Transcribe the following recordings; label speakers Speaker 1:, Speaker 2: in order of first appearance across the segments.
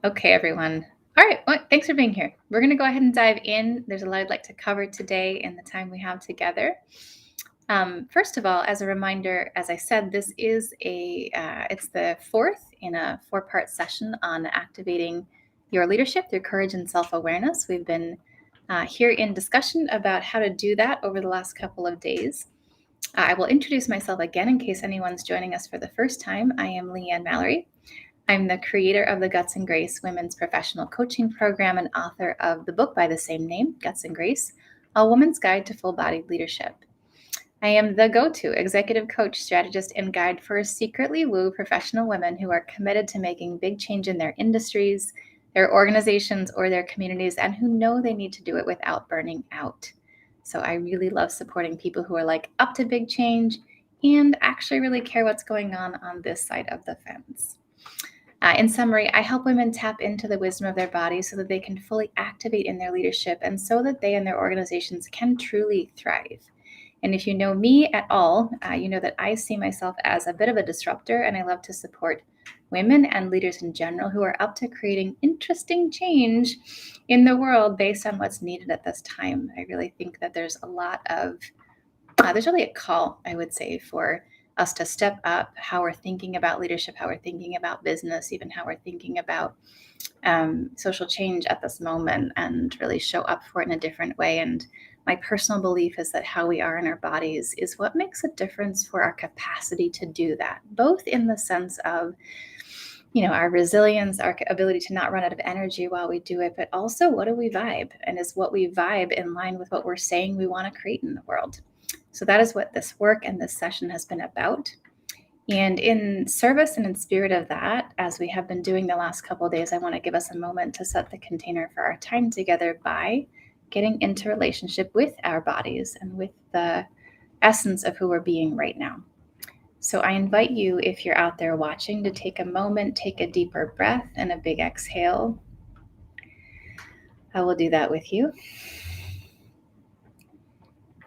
Speaker 1: Okay, everyone. All right. Well, thanks for being here. We're going to go ahead and dive in. There's a lot I'd like to cover today in the time we have together. First of all, as a reminder, as I said, this is it's the fourth in a four-part session on activating your leadership through courage and self-awareness. We've been here in discussion about how to do that over the last couple of days. I will introduce myself again in case anyone's joining us for the first time. I am Mallorie. I'm the creator of the Guts and Grace Women's Professional Coaching Program and author of the book by the same name, Guts and Grace, A Woman's Guide to Full-Bodied Leadership. I am the go-to executive coach, strategist, and guide for secretly woo professional women who are committed to making big change in their industries, their organizations, or their communities, and who know they need to do it without burning out. So I really love supporting people who are up to big change and actually really care what's going on this side of the fence. In summary, I help women tap into the wisdom of their bodies so that they can fully activate in their leadership and so that they and their organizations can truly thrive. And if you know me at all, you know that I see myself as a bit of a disruptor, and I love to support women and leaders in general who are up to creating interesting change in the world based on what's needed at this time. I really think that there's really a call, I would say, for us to step up how we're thinking about leadership, how we're thinking about business, even how we're thinking about social change at this moment, and really show up for it in a different way. And my personal belief is that how we are in our bodies is what makes a difference for our capacity to do that, both in the sense of our resilience, our ability to not run out of energy while we do it, but also what do we vibe? And is what we vibe in line with what we're saying we want to create in the world? So that is what this work and this session has been about. And in service and in spirit of that, as we have been doing the last couple of days, I want to give us a moment to set the container for our time together by getting into relationship with our bodies and with the essence of who we're being right now. So I invite you, if you're out there watching, to take a moment, take a deeper breath and a big exhale. I will do that with you.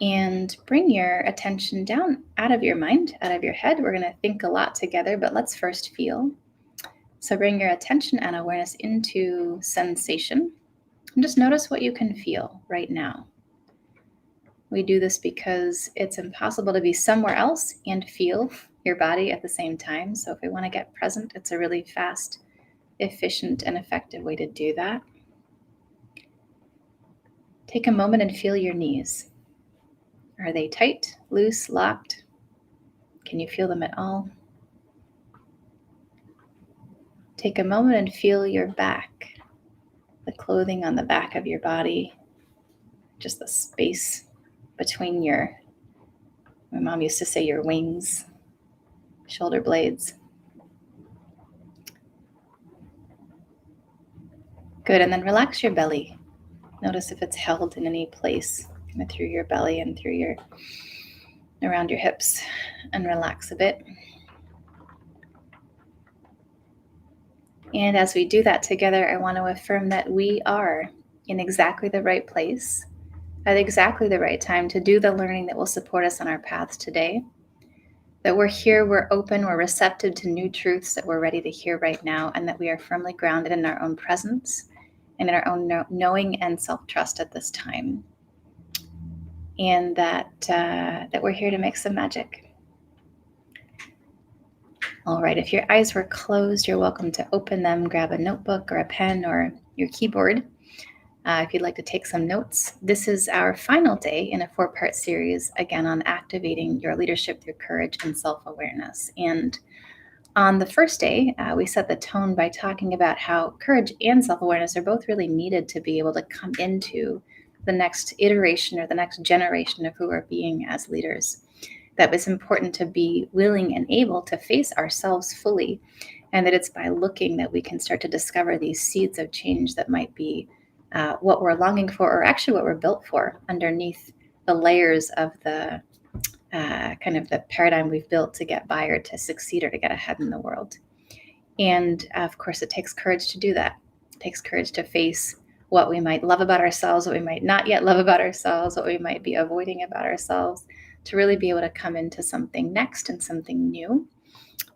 Speaker 1: And bring your attention down out of your mind, out of your head. We're going to think a lot together, but let's first feel. So bring your attention and awareness into sensation. And just notice what you can feel right now. We do this because it's impossible to be somewhere else and feel your body at the same time. So if we want to get present, it's a really fast, efficient, and effective way to do that. Take a moment and feel your knees. Are they tight, loose, locked? Can you feel them at all? Take a moment and feel your back, the clothing on the back of your body, just the space between my mom used to say, your wings, shoulder blades. Good, and then relax your belly. Notice if it's held in any place, kind of through your belly and around your hips, and relax a bit. And as we do that together, I want to affirm that we are in exactly the right place at exactly the right time to do the learning that will support us on our paths today. That we're here, we're open, we're receptive to new truths that we're ready to hear right now, and that we are firmly grounded in our own presence and in our own knowing and self-trust at this time. And that we're here to make some magic. All right, if your eyes were closed, you're welcome to open them, grab a notebook or a pen or your keyboard. If you'd like to take some notes, this is our final day in a 4-part series, again, on activating your leadership through courage and self-awareness. And on the first day, we set the tone by talking about how courage and self-awareness are both really needed to be able to come into the next iteration or the next generation of who we're being as leaders. That it's important to be willing and able to face ourselves fully, and that it's by looking that we can start to discover these seeds of change that might be what we're longing for, or actually what we're built for underneath the layers of the kind of the paradigm we've built to get by or to succeed or to get ahead in the world. And of course, it takes courage to do that. It takes courage to face what we might love about ourselves, what we might not yet love about ourselves, what we might be avoiding about ourselves, to really be able to come into something next and something new.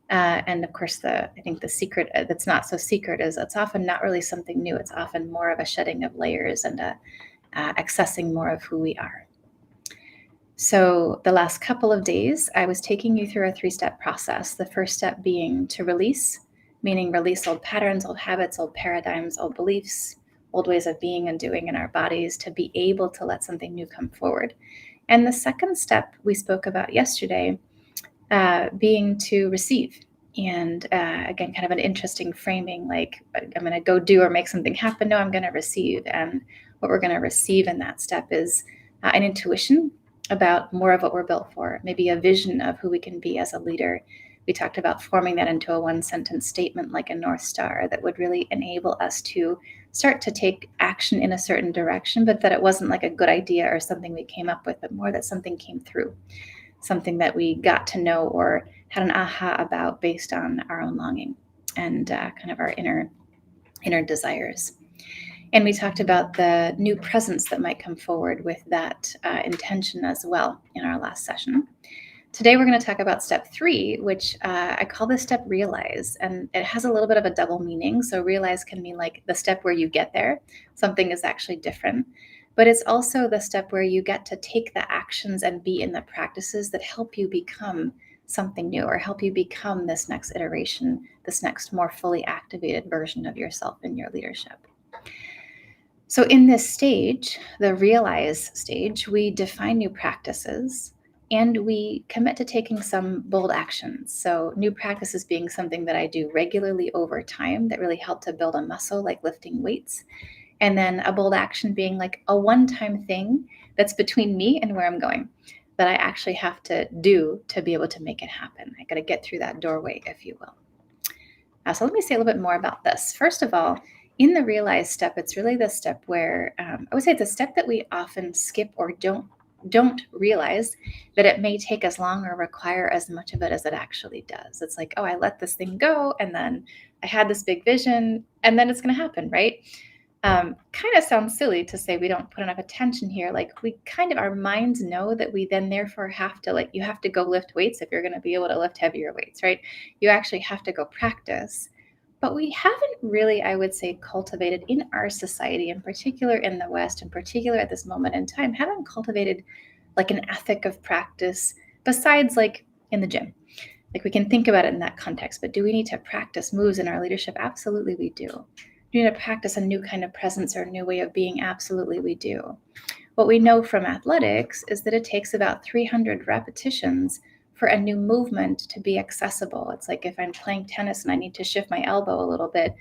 Speaker 1: And of course, I think the secret that's not so secret is it's often not really something new. It's often more of a shedding of layers and accessing more of who we are. So the last couple of days, I was taking you through a 3-step process. The first step being to release, meaning release old patterns, old habits, old paradigms, old beliefs, old ways of being and doing in our bodies to be able to let something new come forward. And the second step we spoke about yesterday being to receive. And again, kind of an interesting framing, like I'm going to go do or make something happen. No, I'm going to receive. And what we're going to receive in that step is an intuition about more of what we're built for, maybe a vision of who we can be as a leader. We talked about forming that into a 1-sentence statement like a North Star that would really enable us to start to take action in a certain direction, but that it wasn't like a good idea or something we came up with, but more that something came through, something that we got to know or had an aha about based on our own longing and kind of our inner desires. And we talked about the new presence that might come forward with that intention as well in our last session. Today, we're going to talk about step 3, which I call this step realize. And it has a little bit of a double meaning. So realize can mean like the step where you get there. Something is actually different. But it's also the step where you get to take the actions and be in the practices that help you become something new or help you become this next iteration, this next more fully activated version of yourself in your leadership. So in this stage, the realize stage, we define new practices and we commit to taking some bold actions. So new practices being something that I do regularly over time that really help to build a muscle, like lifting weights. And then a bold action being like a one-time thing that's between me and where I'm going, that I actually have to do to be able to make it happen. I got to get through that doorway, if you will. So let me say a little bit more about this. First of all, in the realize step, it's really the step where I would say it's a step that we often skip or don't realize that it may take as long or require as much of it as it actually does. It's like, oh, I let this thing go, and then I had this big vision, and then it's going to happen, right? Kind of sounds silly to say we don't put enough attention here. Like we kind of, our minds know that we then therefore have to, like, you have to go lift weights if you're going to be able to lift heavier weights, right? You actually have to go practice. But we haven't really, I would say, cultivated in our society, in particular in the West, in particular at this moment in time, haven't cultivated like an ethic of practice besides like in the gym. Like we can think about it in that context, but do we need to practice moves in our leadership? Absolutely, we do. Do we need to practice a new kind of presence or a new way of being? Absolutely, we do. What we know from athletics is that it takes about 300 repetitions for a new movement to be accessible. It's like if I'm playing tennis and I need to shift my elbow a little bit,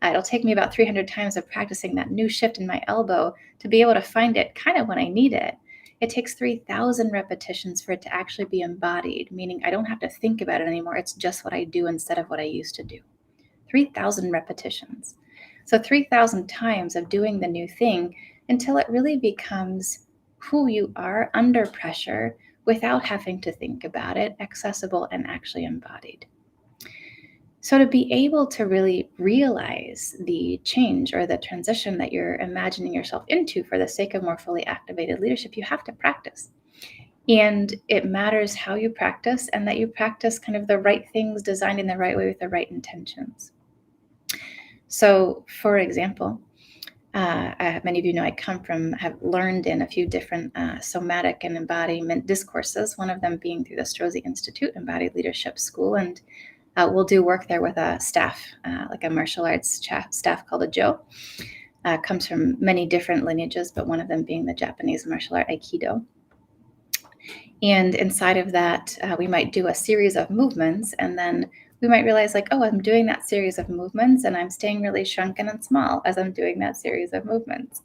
Speaker 1: it'll take me about 300 times of practicing that new shift in my elbow to be able to find it kind of when I need it. It takes 3,000 repetitions for it to actually be embodied, meaning I don't have to think about it anymore. It's just what I do instead of what I used to do. 3,000 repetitions. So 3,000 times of doing the new thing until it really becomes who you are under pressure without having to think about it, accessible and actually embodied. So to be able to really realize the change or the transition that you're imagining yourself into for the sake of more fully activated leadership, you have to practice. And it matters how you practice and that you practice kind of the right things designed in the right way with the right intentions. So, for example, many of you know I have learned in a few different somatic and embodiment discourses, one of them being through the Strozzi Institute Embodied Leadership School. And we'll do work there with a staff, like a martial arts staff called a Jo. Comes from many different lineages, but one of them being the Japanese martial art Aikido. And inside of that, we might do a series of movements, and then we might realize like, oh, I'm doing that series of movements and I'm staying really shrunken and small as I'm doing that series of movements.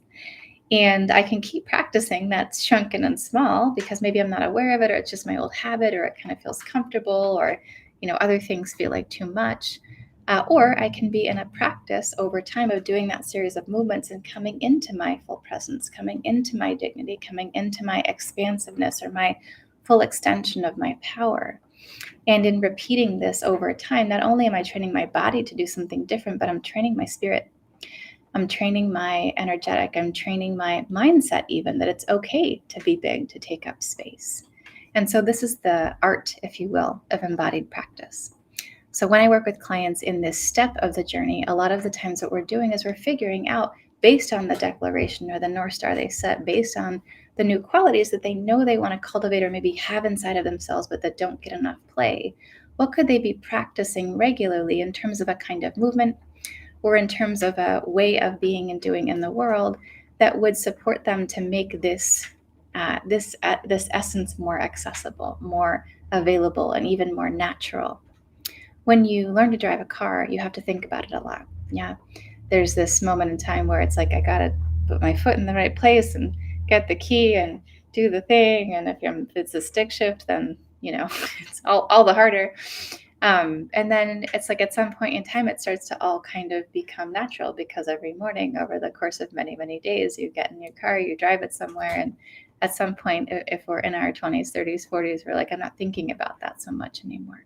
Speaker 1: And I can keep practicing that shrunken and small because maybe I'm not aware of it, or it's just my old habit, or it kind of feels comfortable, or, other things feel like too much. Or I can be in a practice over time of doing that series of movements and coming into my full presence, coming into my dignity, coming into my expansiveness or my full extension of my power. And in repeating this over time, not only am I training my body to do something different, but I'm training my spirit. I'm training my energetic. I'm training my mindset even, that it's okay to be big, to take up space. And so this is the art, if you will, of embodied practice. So when I work with clients in this step of the journey, a lot of the times what we're doing is we're figuring out, based on the declaration or the North Star they set, based on the new qualities that they know they want to cultivate or maybe have inside of themselves, but that don't get enough play, what could they be practicing regularly in terms of a kind of movement or in terms of a way of being and doing in the world that would support them to make this essence more accessible, more available, and even more natural. When you learn to drive a car, you have to think about it a lot. Yeah. There's this moment in time where it's like, I got to put my foot in the right place and get the key and do the thing. And if it's a stick shift, then, it's all the harder. And then it's like at some point in time, it starts to all kind of become natural because every morning over the course of many, many days, you get in your car, you drive it somewhere. And at some point, if we're in our 20s, 30s, 40s, we're like, I'm not thinking about that so much anymore.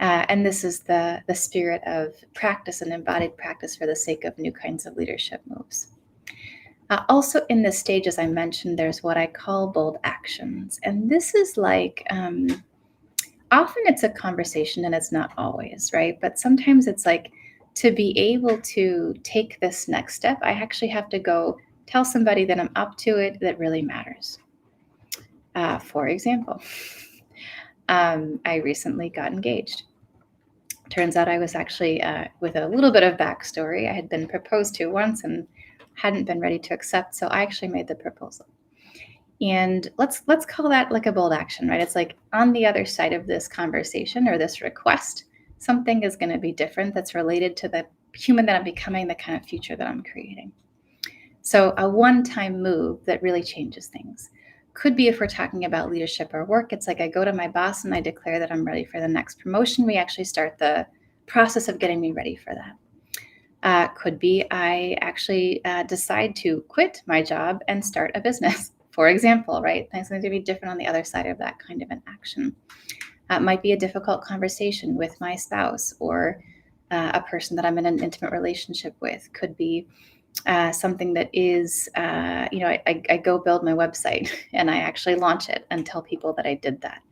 Speaker 1: And this is the spirit of practice and embodied practice for the sake of new kinds of leadership moves. Also in this stage, as I mentioned, there's what I call bold actions. And this is like, often it's a conversation and it's not always, right? But sometimes it's like, to be able to take this next step, I actually have to go tell somebody that I'm up to it that really matters. For example, I recently got engaged. Turns out I was actually, with a little bit of backstory, I had been proposed to once and hadn't been ready to accept, so I actually made the proposal. And let's call that like a bold action, right? It's like on the other side of this conversation or this request, something is going to be different that's related to the human that I'm becoming, the kind of future that I'm creating. So a one-time move that really changes things. Could be if we're talking about leadership or work, it's like I go to my boss and I declare that I'm ready for the next promotion. We actually start the process of getting me ready for that. Could be I actually decide to quit my job and start a business, for example, right? Things going to be different on the other side of that kind of an action. It might be a difficult conversation with my spouse or a person that I'm in an intimate relationship with. Could be something that is, I go build my website and I actually launch it and tell people that I did that.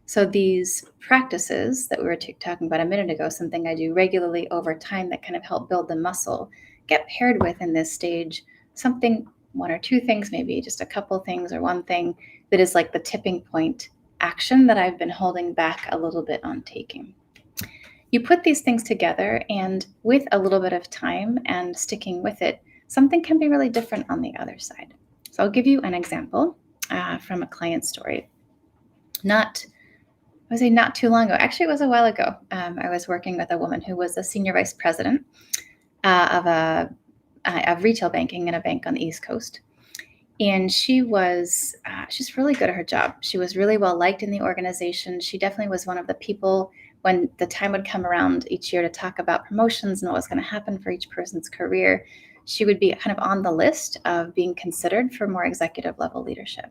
Speaker 1: So these practices that we were talking about a minute ago, something I do regularly over time that kind of help build the muscle, get paired with in this stage, something, one or two things, maybe just a couple things or one thing that is like the tipping point action that I've been holding back a little bit on taking. You put these things together, and with a little bit of time and sticking with it, something can be really different on the other side. So I'll give you an example from a client story. Not too long ago. Actually, it was a while ago. I was working with a woman who was a senior vice president of retail banking in a bank on the East Coast. And she's really good at her job. She was really well liked in the organization. She definitely was one of the people when the time would come around each year to talk about promotions and what was going to happen for each person's career. She would be kind of on the list of being considered for more executive level leadership.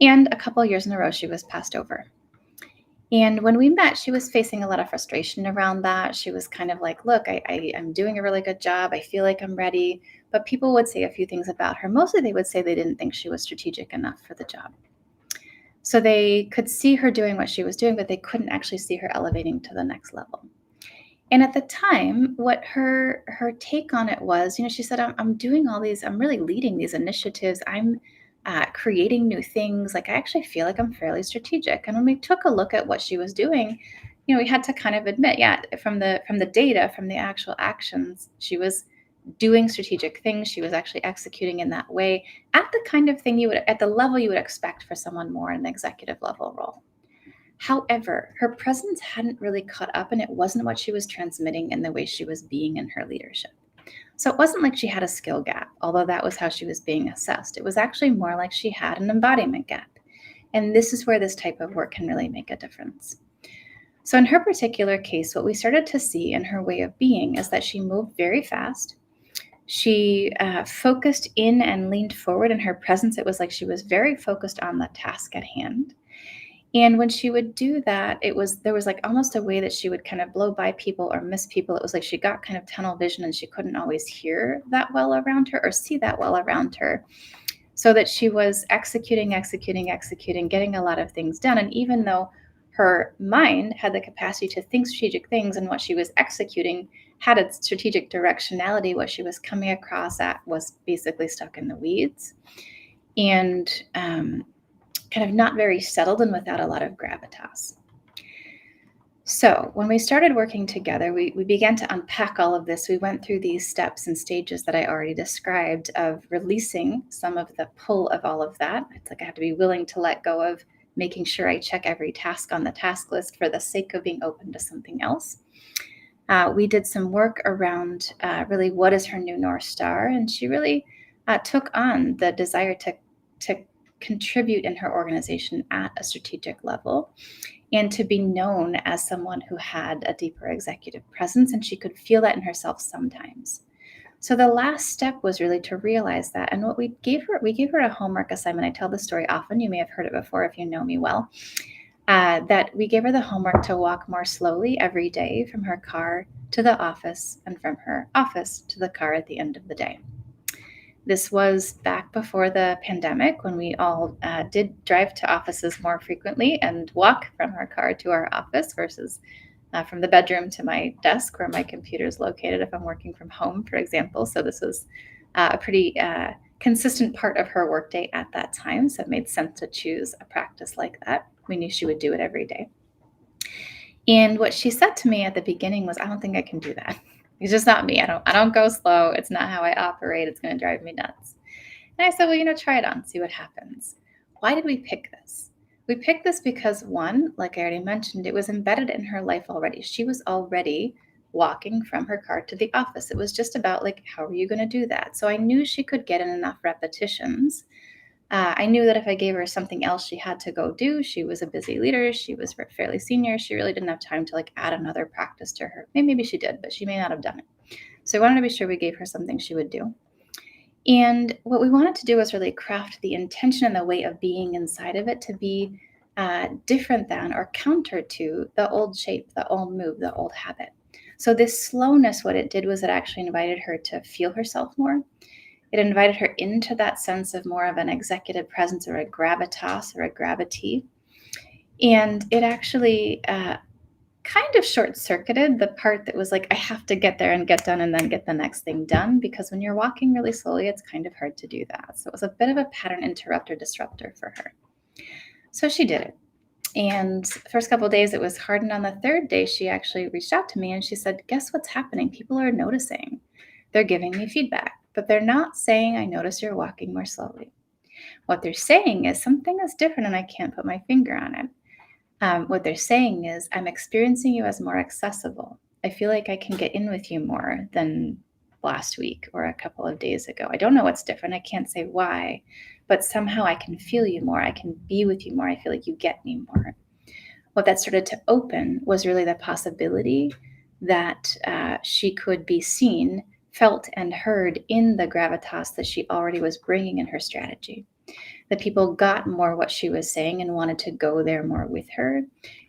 Speaker 1: And a couple of years in a row, she was passed over. And when we met, she was facing a lot of frustration around that. She was kind of like, look, I'm doing a really good job. I feel like I'm ready. But people would say a few things about her. Mostly they would say they didn't think she was strategic enough for the job. So they could see her doing what she was doing, but they couldn't actually see her elevating to the next level. And at the time, what her take on it was, she said, I'm doing all these, I'm really leading these initiatives. I'm creating new things. Like I actually feel like I'm fairly strategic. And when we took a look at what she was doing, we had to kind of admit, from the data, from the actual actions, she was doing strategic things. She was actually executing in that way at the kind of thing at the level you would expect for someone more in an executive level role. However, her presence hadn't really caught up, and it wasn't what she was transmitting in the way she was being in her leadership. So it wasn't like she had a skill gap, although that was how she was being assessed. It was actually more like she had an embodiment gap. And this is where this type of work can really make a difference. So in her particular case, what we started to see in her way of being is that she moved very fast. She focused in and leaned forward in her presence. It was like she was very focused on the task at hand. And when she would do that, there was like almost a way that she would kind of blow by people or miss people. It was like she got kind of tunnel vision and she couldn't always hear that well around her or see that well around her. So that she was executing, getting a lot of things done. And even though her mind had the capacity to think strategic things, and what she was executing had its strategic directionality. What she was coming across at was basically stuck in the weeds and kind of not very settled and without a lot of gravitas. So when we started working together, we began to unpack all of this. We went through these steps and stages that I already described of releasing some of the pull of all of that. It's like I have to be willing to let go of making sure I check every task on the task list for the sake of being open to something else. We did some work around really what is her new North Star, and she really took on the desire to contribute in her organization at a strategic level and to be known as someone who had a deeper executive presence, and she could feel that in herself sometimes. So the last step was really to realize that. And what we gave her a homework assignment. I tell this story often. You may have heard it before if you know me well. That we gave her the homework to walk more slowly every day from her car to the office and from her office to the car at the end of the day. This was back before the pandemic when we all did drive to offices more frequently and walk from our car to our office versus from the bedroom to my desk where my computer is located if I'm working from home, for example. So this was a pretty consistent part of her workday at that time. So it made sense to choose a practice like that. We knew she would do it every day. And what she said to me at the beginning was, I don't think I can do that. It's just not me. I don't go slow. It's not how I operate. It's going to drive me nuts. And I said, well, try it on, see what happens. Why did we pick this? We picked this because one, like I already mentioned, it was embedded in her life already. She was already walking from her car to the office. It was just about how are you going to do that? So I knew she could get in enough repetitions. I knew that if I gave her something else she had to go do, she was a busy leader, she was fairly senior, she really didn't have time to add another practice to her. Maybe she did, but she may not have done it. So I wanted to be sure we gave her something she would do. And what we wanted to do was really craft the intention and the way of being inside of it to be different than or counter to the old shape, the old move, the old habit. So this slowness, what it did was it actually invited her to feel herself more. It invited her into that sense of more of an executive presence or a gravitas or a gravity. And it actually kind of short-circuited the part that was I have to get there and get done and then get the next thing done, because when you're walking really slowly, it's kind of hard to do that. So it was a bit of a pattern interrupter disruptor for her. So she did it. And the first couple of days it was hard. And on the third day, she actually reached out to me and she said, guess what's happening? People are noticing. They're giving me feedback, but they're not saying, I notice you're walking more slowly. What they're saying is something is different and I can't put my finger on it. What they're saying is, I'm experiencing you as more accessible. I feel like I can get in with you more than last week or a couple of days ago. I don't know what's different. I can't say why, but somehow I can feel you more. I can be with you more. I feel like you get me more. What that started to open was really the possibility that she could be seen, felt, and heard in the gravitas that she already was bringing in her strategy. That people got more what she was saying and wanted to go there more with her.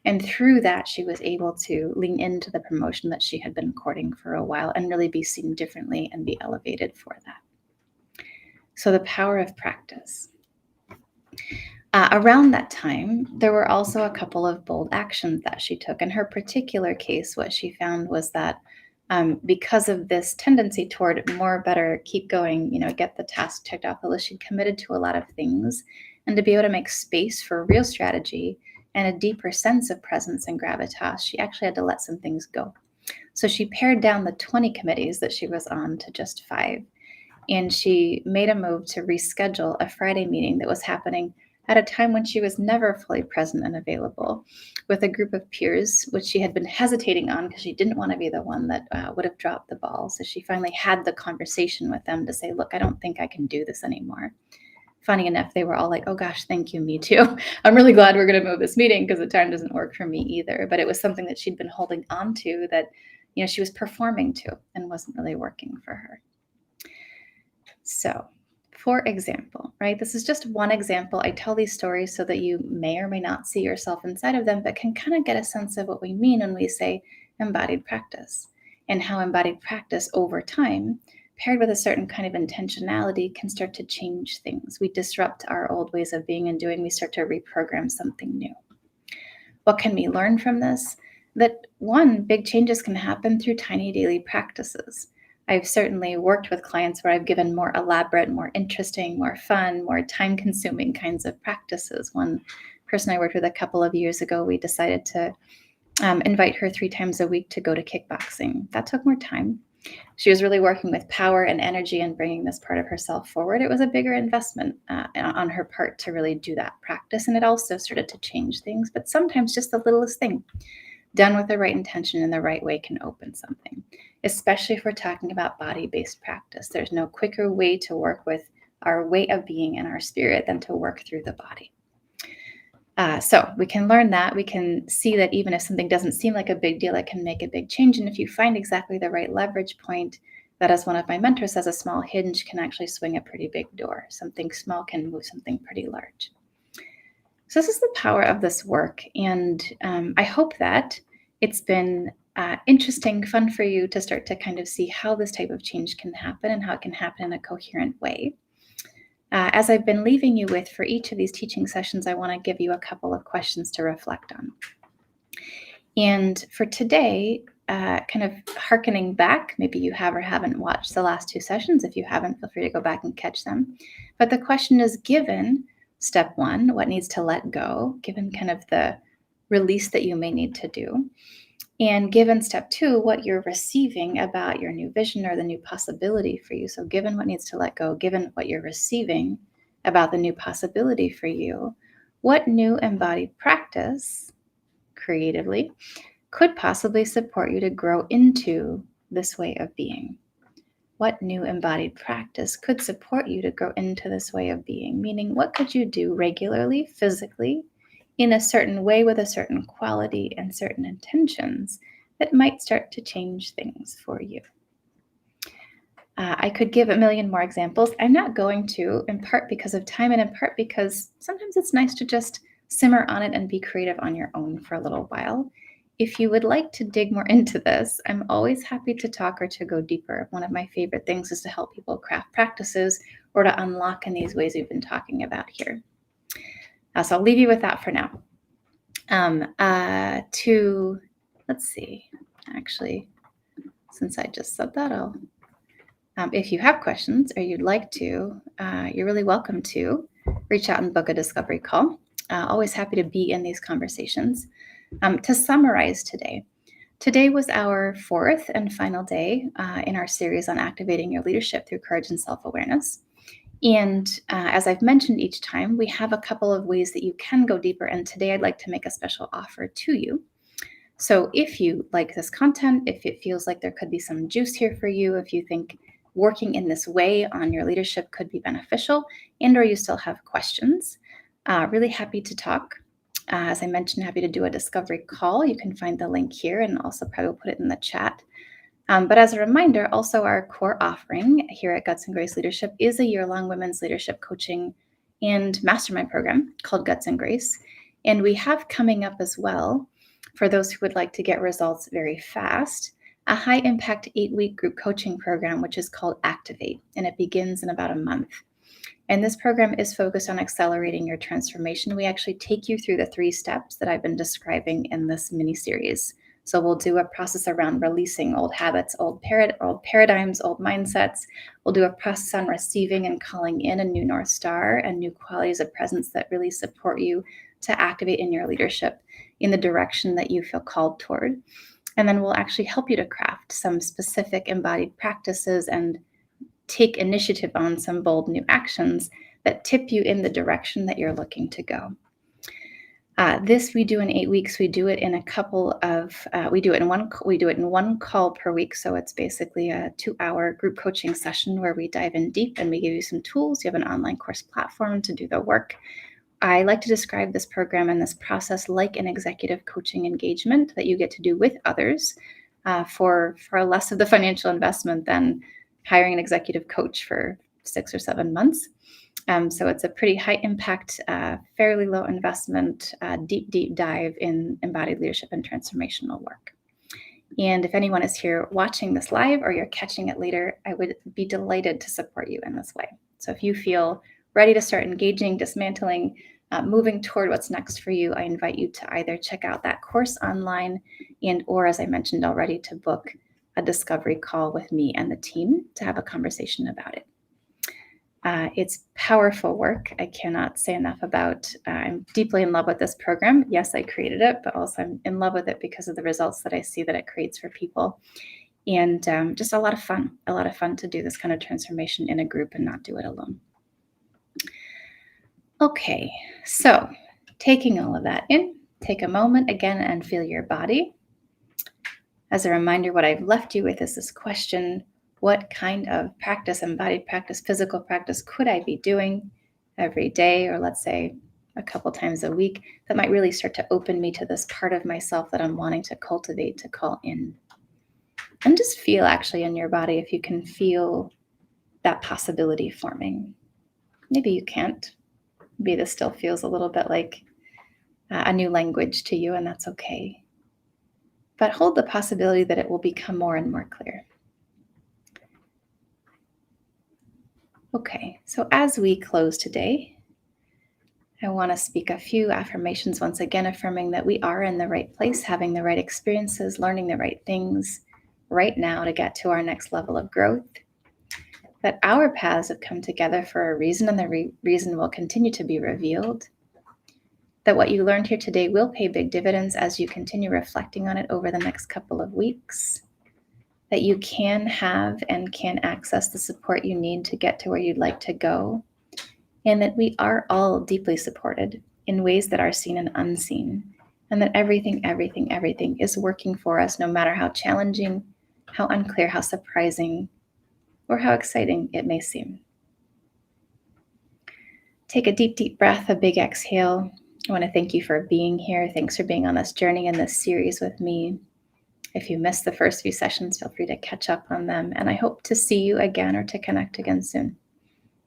Speaker 1: And through that, she was able to lean into the promotion that she had been courting for a while and really be seen differently and be elevated for that. So the power of practice. Around that time, there were also a couple of bold actions that she took. In her particular case, what she found was that because of this tendency toward more, better, keep going, get the task checked off the list, she'd committed to a lot of things. And to be able to make space for real strategy and a deeper sense of presence and gravitas, she actually had to let some things go. So she pared down the 20 committees that she was on to just 5. And she made a move to reschedule a Friday meeting that was happening at a time when she was never fully present and available with a group of peers, which she had been hesitating on because she didn't want to be the one that would have dropped the ball. So she finally had the conversation with them to say, look, I don't think I can do this anymore. Funny enough, they were all like, oh gosh, thank you, me too. I'm really glad we're going to move this meeting because the time doesn't work for me either. But it was something that she'd been holding on to that, she was performing to and wasn't really working for her. So, for example, right, this is just one example. I tell these stories so that you may or may not see yourself inside of them, but can kind of get a sense of what we mean when we say embodied practice, and how embodied practice over time, paired with a certain kind of intentionality, can start to change things. We disrupt our old ways of being and doing. We start to reprogram something new. What can we learn from this? That one, big changes can happen through tiny daily practices. I've certainly worked with clients where I've given more elaborate, more interesting, more fun, more time consuming kinds of practices. One person I worked with a couple of years ago, we decided to invite her 3 times a week to go to kickboxing. That took more time. She was really working with power and energy and bringing this part of herself forward. It was a bigger investment on her part to really do that practice. And it also started to change things. But sometimes just the littlest thing done with the right intention in the right way can open something, especially if we're talking about body-based practice. There's no quicker way to work with our way of being and our spirit than to work through the body. So we can learn that. We can see that even if something doesn't seem like a big deal, it can make a big change. And if you find exactly the right leverage point, that, as one of my mentors says, a small hinge can actually swing a pretty big door. Something small can move something pretty large. So this is the power of this work. And I hope that it's been interesting, fun for you to start to kind of see how this type of change can happen and how it can happen in a coherent way. As I've been leaving you with for each of these teaching sessions, I want to give you a couple of questions to reflect on. And for today, kind of hearkening back, maybe you have or haven't watched the last 2 sessions. If you haven't, feel free to go back and catch them. But the question is, given step 1, what needs to let go, given kind of the release that you may need to do, and given step 2, what you're receiving about your new vision or the new possibility for you. So given what needs to let go, given what you're receiving about the new possibility for you, what new embodied practice creatively could possibly support you to grow into this way of being? What new embodied practice could support you to grow into this way of being? Meaning, what could you do regularly, physically, in a certain way with a certain quality and certain intentions that might start to change things for you? I could give a million more examples. I'm not going to, in part because of time and in part because sometimes it's nice to just simmer on it and be creative on your own for a little while. If you would like to dig more into this, I'm always happy to talk or to go deeper. One of my favorite things is to help people craft practices or to unlock in these ways we've been talking about here. So I'll leave you with that for now. Let's see, actually, since I just said that, if you have questions or you'd like to, you're really welcome to reach out and book a discovery call. Always happy to be in these conversations. To summarize today was our 4th and final day in our series on activating your leadership through courage and self-awareness. And as I've mentioned each time, we have a couple of ways that you can go deeper. And today I'd like to make a special offer to you. So if you like this content, if it feels like there could be some juice here for you, if you think working in this way on your leadership could be beneficial, and or you still have questions, really happy to talk. As I mentioned, happy to do a discovery call. You can find the link here and also probably put it in the chat. But as a reminder, also our core offering here at Guts and Grace Leadership is a year-long women's leadership coaching and mastermind program called Guts and Grace. And we have coming up as well, for those who would like to get results very fast, a high-impact 8-week group coaching program, which is called Activate, and it begins in about a month. And this program is focused on accelerating your transformation. We actually take you through the 3 steps that I've been describing in this mini-series. So we'll do a process around releasing old habits, old paradigms, old mindsets. We'll do a process on receiving and calling in a new North Star and new qualities of presence that really support you to activate in your leadership in the direction that you feel called toward. And then we'll actually help you to craft some specific embodied practices and take initiative on some bold new actions that tip you in the direction that you're looking to go. This we do in 8 weeks. We do it in a couple of, we do it in one call per week. So it's basically a 2-hour group coaching session where we dive in deep and we give you some tools. You have an online course platform to do the work. I like to describe this program and this process like an executive coaching engagement that you get to do with others for less of the financial investment than hiring an executive coach for 6 or 7 months. So it's a pretty high impact, fairly low investment, deep dive in embodied leadership and transformational work. And if anyone is here watching this live or you're catching it later, I would be delighted to support you in this way. So if you feel ready to start engaging, dismantling moving toward what's next for you, I invite you to either check out that course online or, as I mentioned already, to book a discovery call with me and the team to have a conversation about it. It's powerful work. I cannot say enough about. I'm deeply in love with this program. Yes, I created it, but also I'm in love with it because of the results that I see that it creates for people. And just a lot of fun to do this kind of transformation in a group and not do it alone. Okay, so taking all of that in, take a moment again and feel your body. As a reminder, what I've left you with is this question: what kind of practice, embodied practice, physical practice could I be doing every day, or let's say a couple times a week, that might really start to open me to this part of myself that I'm wanting to cultivate, to call in? And just feel actually in your body if you can feel that possibility forming. Maybe you can't. Maybe this still feels a little bit like a new language to you, and that's okay. But hold the possibility that it will become more and more clear. Okay, so as we close today, I want to speak a few affirmations once again, affirming that we are in the right place, having the right experiences, learning the right things right now to get to our next level of growth. That our paths have come together for a reason, and the reason will continue to be revealed. That what you learned here today will pay big dividends as you continue reflecting on it over the next couple of weeks. That you can have and can access the support you need to get to where you'd like to go. And that we are all deeply supported in ways that are seen and unseen. And that everything is working for us, no matter how challenging, how unclear, how surprising, or how exciting it may seem. Take a deep breath, a big exhale. I want to thank you for being here. Thanks for being on this journey in this series with me. If you missed the first few sessions, feel free to catch up on them. And I hope to see you again or to connect again soon.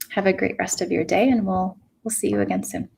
Speaker 1: Have a great rest of your day, and we'll see you again soon.